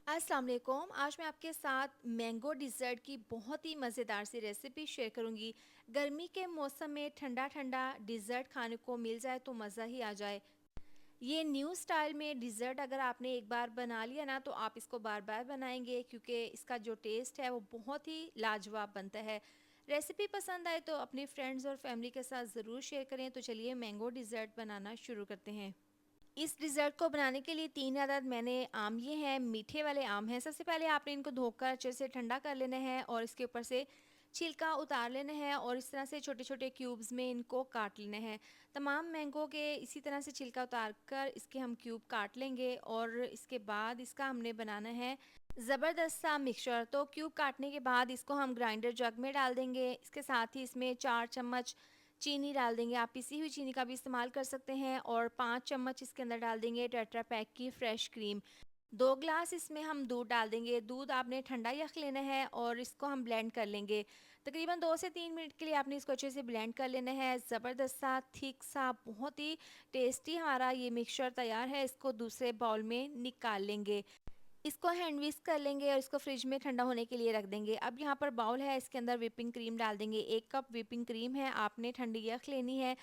अस्सलाम वालेकुम। आज मैं आपके साथ मैंगो डिज़र्ट की बहुत ही मज़ेदार सी रेसिपी शेयर करूंगी। गर्मी के मौसम में ठंडा ठंडा डिज़र्ट खाने को मिल जाए तो मज़ा ही आ जाए। ये न्यू स्टाइल में डिज़र्ट अगर आपने एक बार बना लिया ना तो आप इसको बार बार बनाएंगे, क्योंकि इसका जो टेस्ट है वो बहुत ही लाजवाब बनता है। रेसिपी पसंद आए तो अपने फ्रेंड्स और फैमिली के साथ ज़रूर शेयर करें। तो चलिए मैंगो डिज़र्ट बनाना शुरू करते हैं। इस डिज़र्ट को बनाने के लिए 3 अदद मैंने आम लिए हैं, मीठे वाले आम हैं। सबसे पहले आपने इनको धोकर अच्छे से ठंडा कर लेना है और इसके ऊपर से छिलका उतार लेना है और इस तरह से छोटे-छोटे क्यूब्स में इनको काट लेना है। तमाम मैंगो के इसी तरह से छिलका उतार कर इसके हम क्यूब काट लेंगे और इसके बाद इसका हमने बनाना है ज़बरदस्त सा मिक्सचर। तो क्यूब काटने के बाद इसको हम ग्राइंडर जग में डाल देंगे। इसके साथ ही इसमें 4 चम्मच चीनी डाल देंगे। आप पिसी हुई चीनी का भी इस्तेमाल कर सकते हैं और 5 चम्मच इसके अंदर डाल देंगे टेट्रा पैक की फ्रेश क्रीम। 2 ग्लास इसमें हम दूध डाल देंगे। दूध आपने ठंडा यख लेना है और इसको हम ब्लेंड कर लेंगे। तकरीबन 2 से 3 मिनट के लिए आपने इसको अच्छे से ब्लेंड कर लेना है। ज़बरदस्त सा थिक सा बहुत ही टेस्टी हमारा ये मिक्सचर तैयार है। इसको दूसरे बाउल में निकाल लेंगे। इसको हैंड विस्क कर लेंगे और इसको फ्रिज में ठंडा होने के लिए रख देंगे। अब यहाँ पर बाउल है, इसके अंदर व्हिपिंग क्रीम डाल देंगे। 1 कप व्हिपिंग क्रीम है, आपने ठंडी यख लेनी है।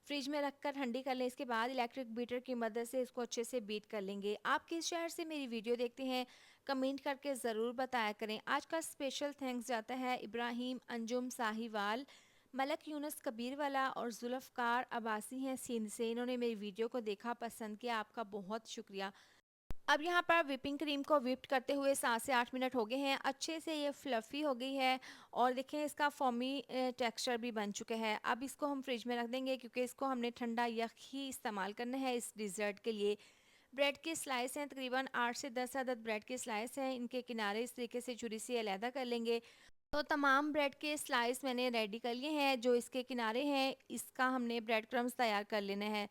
फ्रिज में रखकर ठंडी कर लें। इसके बाद इलेक्ट्रिक बीटर की मदद से इसको अच्छे से बीट कर लेंगे। आप किस शहर से मेरी वीडियो देखते हैं कमेंट करके ज़रूर बताया करें। आज का स्पेशल थैंक्स जाता है इब्राहिम अंजुम साहिवाल, मलक यूनुस कबीरवाला और जुल्फ़कार अब्बासी हैं सिंध से। इन्होंने मेरी वीडियो को देखा, पसंद किया, आपका बहुत शुक्रिया। अब यहाँ पर व्हिपिंग क्रीम को व्हिप्ड करते हुए 7 से 8 मिनट हो गए हैं। अच्छे से ये फ्लफ़ी हो गई है और देखें इसका फ़ोमी टेक्सचर भी बन चुका है। अब इसको हम फ्रिज में रख देंगे, क्योंकि इसको हमने ठंडा यख ही इस्तेमाल करना है इस डिज़र्ट के लिए। ब्रेड के स्लाइस हैं, तकरीबन 8 से 10 अदद ब्रेड के स्लाइस हैं। इनके किनारे इस तरीके से छुरी से अलहदा कर लेंगे। तो तमाम ब्रेड के स्लाइस मैंने रेडी कर लिए हैं। जो इसके किनारे हैं इसका हमने ब्रेड क्रम्स तैयार कर लेना है।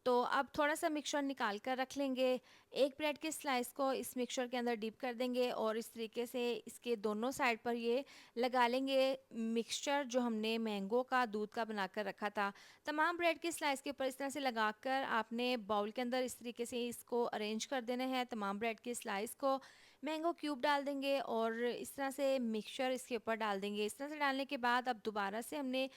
तो अब थोड़ा-सा मिक्सचर निकाल कर रख लेंगे। एक ब्रेड के स्लाइस को इस मिक्सचर के अंदर डिप कर देंगे और इस तरीके से इसके दोनों साइड पर ये लगा लेंगे मिक्सचर जो हमने मैंगो का दूध का बनाकर रखा था। तमाम ब्रेड के स्लाइस के ऊपर इस तरह से लगाकर आपने बाउल के अंदर इस तरीके से इसको अरेंज कर देना है। तमाम ब्रेड के स्लाइस को मैंगो क्यूब डाल देंगे और इस तरह से मिक्सचर इसके ऊपर डाल देंगे। इस तरह से डालने के बाद अब दोबारा से हमने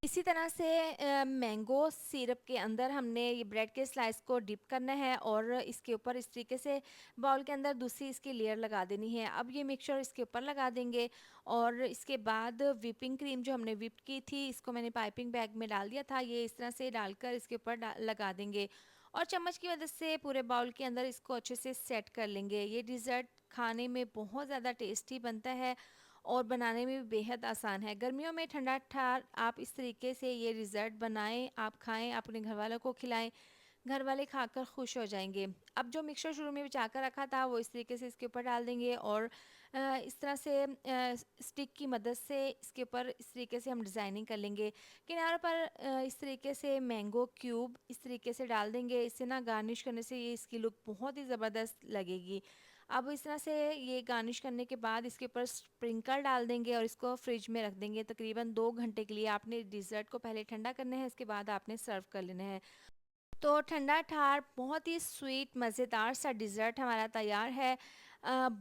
इसी तरह से मैंगो सिरप के अंदर हमने ये ब्रेड के स्लाइस को डिप करना है और इसके ऊपर इस तरीके से बाउल के अंदर दूसरी इसकी लेयर लगा देनी है। अब ये मिक्सचर इसके ऊपर लगा देंगे और इसके बाद व्हिपिंग क्रीम जो हमने व्हिप की थी इसको मैंने पाइपिंग बैग में डाल दिया था। ये इस तरह से डालकर इसके ऊपर लगा देंगे और चम्मच की मदद से पूरे बाउल के अंदर इसको अच्छे से सेट कर लेंगे। ये डिज़र्ट खाने में बहुत ज़्यादा टेस्टी बनता है और बनाने में भी बेहद आसान है। गर्मियों में ठंडा ठार आप इस तरीके से ये डिज़र्ट बनाएं, आप खाएं, अपने घर वालों को खिलाएं, घर वाले खाकर खुश हो जाएंगे। अब जो मिक्सचर शुरू में बचा कर रखा था वो इस तरीके से इसके ऊपर डाल देंगे और इस तरह से स्टिक की मदद से इसके ऊपर इस तरीके से हम डिज़ाइनिंग कर लेंगे। किनारों पर इस तरीके से मैंगो क्यूब इस तरीके से डाल देंगे। इससे ना गार्निश करने से ये इसकी लुक बहुत ही ज़बरदस्त लगेगी। अब इस तरह से ये गार्निश करने के बाद इसके ऊपर स्प्रिंकल डाल देंगे और इसको फ्रिज में रख देंगे तकरीबन 2 घंटे के लिए। आपने डिज़र्ट को पहले ठंडा करना है, इसके बाद आपने सर्व कर लेना है। तो ठंडा ठार बहुत ही स्वीट मज़ेदार सा डिज़र्ट हमारा तैयार है।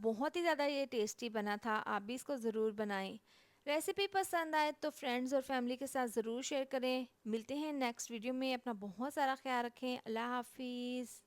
बहुत ही ज़्यादा ये टेस्टी बना था। आप भी इसको ज़रूर बनाएं। रेसिपी पसंद आए तो फ्रेंड्स और फैमिली के साथ ज़रूर शेयर करें। मिलते हैं नेक्स्ट वीडियो में। अपना बहुत सारा ख्याल रखें। अल्लाह हाफिज़।